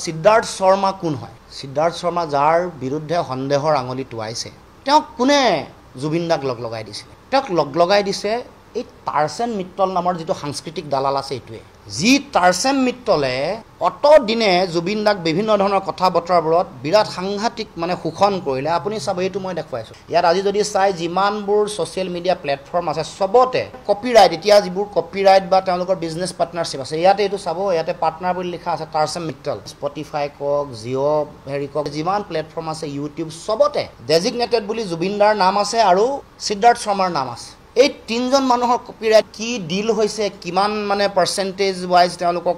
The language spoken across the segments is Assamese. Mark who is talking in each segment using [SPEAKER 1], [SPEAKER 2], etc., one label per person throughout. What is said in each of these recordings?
[SPEAKER 1] সিদ্ধাৰ্থ শৰ্মা কোন হয়? সিদ্ধাৰ্থ শৰ্মা যাৰ বিৰুদ্ধে সন্দেহৰ আঙুলি টোৱাইছে, তেওঁক কোনে জুবিন দাক লগাই দিছিলে? তেওঁক লগাই দিছে এই টাৰ্চেন মিত্তল নামৰ যিটো সাংস্কৃতিক দালাল আছে এইটোৱে, যি টাৰ্চেন মিত্তলে অত দিনে জুবিন দাক বিভিন্ন ধৰণৰ কথা বতৰাবোৰত বিৰাট সাংঘাতিক শোষণ কৰিলে। আপুনি চাব, এইটো মই দেখুৱাইছোঁ ইয়াত। আজি যদি চাই যিমানবোৰ ছ'চিয়েল মিডিয়া প্লেটফৰ্ম আছে চবতে কপিৰাইট, এতিয়া যিবোৰ কপিৰাইট বা তেওঁলোকৰ বিজনেছ পাৰ্টনাৰশ্বিপ আছে, ইয়াতে এইটো চাব, ইয়াতে পাৰ্টনাৰ বুলি লিখা আছে টাৰ্চেন মিত্তল। স্পটিফাই কওক, জিঅ' কওক, যিমান প্লেটফৰ্ম আছে, ইউটিউব, চবতে ডেজিগনেটেড বুলি জুবিন দাৰ নাম আছে আৰু সিদ্ধাৰ্থ শৰ্মাৰ নাম আছে। এই তিনিজন মানুহৰ কপিৰাইট কি ডিল হৈছে, কিমান পাৰ্চেণ্টেজ ৱাইজ তেওঁলোকক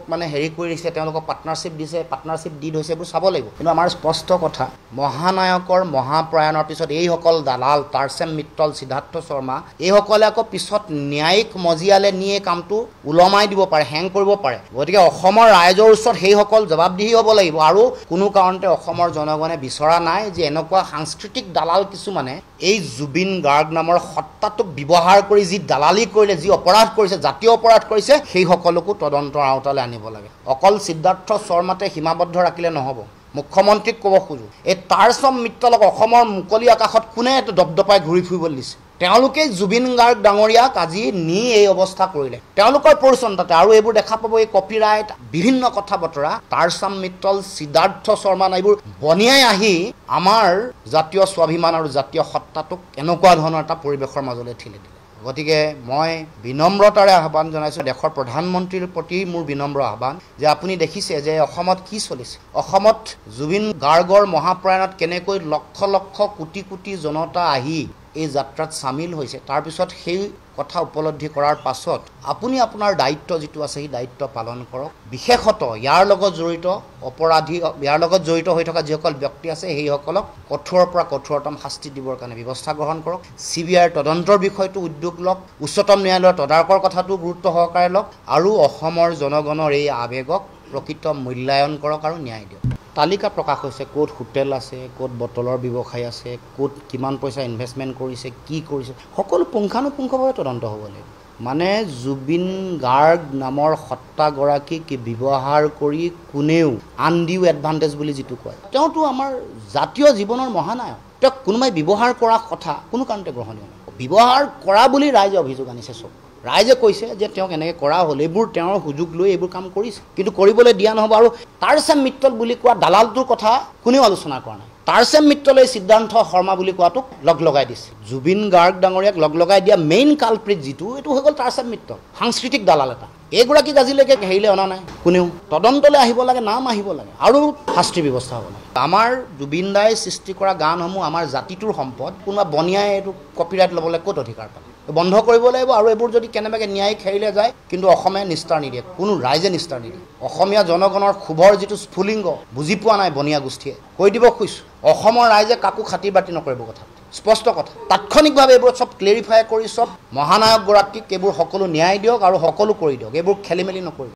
[SPEAKER 1] কৰিছে, তেওঁলোকক পাৰ্টনাৰশ্বিপ দিছে, পাৰ্টনাৰশ্বিপ ডিল হৈছে, এইবোৰ চাব লাগিব। কিন্তু আমাৰ স্পষ্ট কথা, মহানায়কৰ মহাপ্ৰয়াণৰ পিছত এইসকল দালাল টাৰ্চেন মিত্তল, সিদ্ধাৰ্থ শৰ্মা, এইসকলে আকৌ পিছত ন্যায়িক মজিয়ালে নিয়ে কামটো ওলমাই দিব পাৰে, হেং কৰিব পাৰে। গতিকে অসমৰ ৰাইজৰ ওচৰত সেইসকল জবাবদিহি হ'ব লাগিব। আৰু কোনো কাৰণতে অসমৰ জনগণে বিচৰা নাই যে এনেকুৱা সাংস্কৃতিক দালাল কিছুমানে এই জুবিন গাৰ্গ নামৰ সত্তাটোক ব্যৱহাৰ কৰি যি দালালি কৰিলে, যি অপৰাধ কৰিছে, জাতীয় অপৰাধ কৰিছে, সেই সকলকো তদন্তৰ আওতালৈ আনিব লাগে। অকল সিদ্ধাৰ্থ শৰ্মাতে সীমাবদ্ধ ৰাখিলে নহ'ব। মুখ্যমন্ত্ৰীক ক'ব খোজোঁ, এই টাৰ্চেন মিত্তলক অসমৰ মুকলি আকাশত কোনে দপদপাই ঘূৰি ফুৰিবলৈ দিছে? তেওঁলোকে জুবিন গাৰ্গ ডাঙৰীয়াক আজি নি এই অৱস্থা কৰিলে, তেওঁলোকৰ পৰিচ্ছন্নতাতে। আৰু এইবোৰ দেখা পাব, এই কপিৰাইট, বিভিন্ন কথা বতৰা, টাৰ্চেন মিত্তল, সিদ্ধাৰ্থ শৰ্মা, এইবোৰ বনিয়াই আহি আমাৰ জাতীয় স্বাভিমান আৰু জাতীয় সত্তাটোক এনেকুৱা ধৰণৰ এটা পৰিৱেশৰ মাজলৈ ঠেলি দিলে। গতিকে মই বিনম্ৰতাৰে আহ্বান জনাইছোঁ, দেশৰ প্ৰধানমন্ত্ৰীৰ প্ৰতি মোৰ বিনম্ৰ আহ্বান যে আপুনি দেখিছে যে অসমত কি চলিছে। অসমত জুবিন গাৰ্গৰ মহাপ্ৰয়াণত কেনেকৈ লক্ষ লক্ষ কোটি কোটি জনতা আহি এই যাত্ৰাত চামিল হৈছে। তাৰপিছত সেই কথা উপলব্ধি কৰাৰ পাছত আপুনি আপোনাৰ দায়িত্ব যিটো আছে সেই দায়িত্ব পালন কৰক। বিশেষত ইয়াৰ লগত জড়িত অপৰাধী, ইয়াৰ লগত জড়িত হৈ থকা যিসকল ব্যক্তি আছে সেইসকলক কঠোৰৰ পৰা কঠোৰতম শাস্তি দিবৰ কাৰণে ব্যৱস্থা গ্ৰহণ কৰক। CBIৰ তদন্তৰ বিষয়টো উদ্যোগ লওক, উচ্চতম ন্যায়ালয়ৰ তদাৰকৰ কথাটো গুৰুত্ব সহকাৰে লওক, আৰু অসমৰ জনগণৰ এই আৱেগক প্ৰকৃত মূল্যায়ন কৰক আৰু ন্যায় দিয়ক। তালিকা প্ৰকাশ হৈছে, ক'ত হোটেল আছে, ক'ত বটলৰ ব্যৱসায় আছে, ক'ত কিমান পইচা ইনভেষ্টমেণ্ট কৰিছে, কি কৰিছে, সকলো পুংখানুপুংখভাৱে তদন্ত হ'ব লাগিব। জুবিন গাৰ্গ নামৰ সত্তাগৰাকীক ব্যৱহাৰ কৰি কোনেও আনডিউ এডভান্টেজ বুলি যিটো কয়, তেওঁতো আমাৰ জাতীয় জীৱনৰ মহানায়ক। তেওঁক কোনোবাই ব্যৱহাৰ কৰা কথা কোনো কাৰণতে গ্ৰহণীয় নহয়। ব্যৱহাৰ কৰা বুলি ৰাইজে অভিযোগ আনিছে। চব ৰাইজে কৈছে যে তেওঁক এনেকৈ কৰা হ'ল, এইবোৰ তেওঁৰ সুযোগ লৈ এইবোৰ কাম কৰিছে, কিন্তু কৰিবলৈ দিয়া নহ'ব। আৰু টাৰ্চেন মিত্তল বুলি কোৱা দালালটোৰ কথা কোনেও আলোচনা কৰা নাই। টাৰ্চেন মিত্তলে সিদ্ধাৰ্থ শৰ্মা বুলি কোৱাটোক লগাই দিছে। জুবিন গাৰ্গ ডাঙৰীয়াক লগাই দিয়া মেইন কালপ্ৰিট যিটো, এইটো হৈ গ'ল টাৰ্চেন মিত্তল, সাংস্কৃতিক দালাল এটা। এইগৰাকীক আজিলৈকে হেৰিলে অনা নাই কোনেও। তদন্তলৈ আহিব লাগে, নাম আহিব লাগে, আৰু শাস্তিৰ ব্যৱস্থা হ'ব লাগে। আমাৰ জুবিন দাই সৃষ্টি কৰা গানসমূহ আমাৰ জাতিটোৰ সম্পদ। কোনোবা বনিয়াই এইটো কপিৰাইট ল'বলৈ ক'ত অধিকাৰ পালে? বন্ধ কৰিব লাগিব। আৰু এইবোৰ যদি কেনেবাকৈ ন্যায়িক হেৰিলে যায়, কিন্তু অসমে নিস্তাৰ নিদিয়ে, কোনো ৰাইজে নিস্তাৰ নিদিয়ে। অসমীয়া জনগণৰ ক্ষোভৰ যিটো স্ফুলিংগ বুজি পোৱা নাই বনিয়া গোষ্ঠীয়ে। কৈ দিব খুজিছোঁ, অসমৰ ৰাইজে কাকো খাতিৰ বাতি নকৰিব। কথা স্পষ্ট কথা, তাৎক্ষণিকভাৱে এইবোৰ চব ক্লেৰিফাই কৰি চব মহানায়কগৰাকীক এইবোৰ সকলো ন্যায় দিয়ক আৰু সকলো কৰি দিয়ক। এইবোৰ খেলি মেলি নকৰিব।